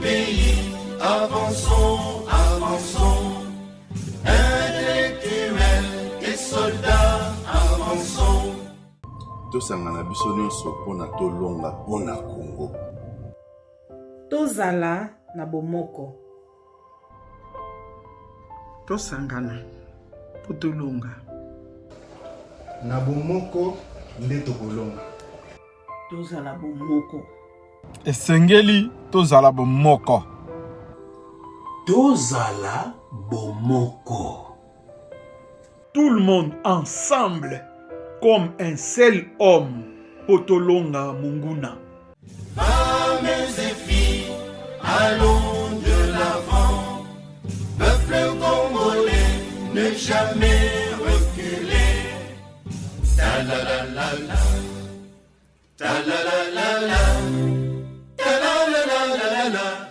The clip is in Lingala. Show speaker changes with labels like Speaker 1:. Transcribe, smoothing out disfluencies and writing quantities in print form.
Speaker 1: pays, avançons, avançons. Intellectuels et soldats, avançons.
Speaker 2: Tosangana biso nyonso mpona tolonga mpona Congo.
Speaker 3: Tozala na bomoko.
Speaker 4: Tosangana po tolonga.
Speaker 5: Na bomoko nde tokolonga.
Speaker 3: Tozala bomoko.
Speaker 6: Esengeli tozala bomoko.
Speaker 1: Tozala bomoko.
Speaker 4: Tout le monde ensemble comme un seul homme po tolonga Munguna.
Speaker 1: Femmes et filles, allons de l'avant. Peuple congolais, ne jamais reculer. Ta la la la la, ta la la la la, ta la la la la la.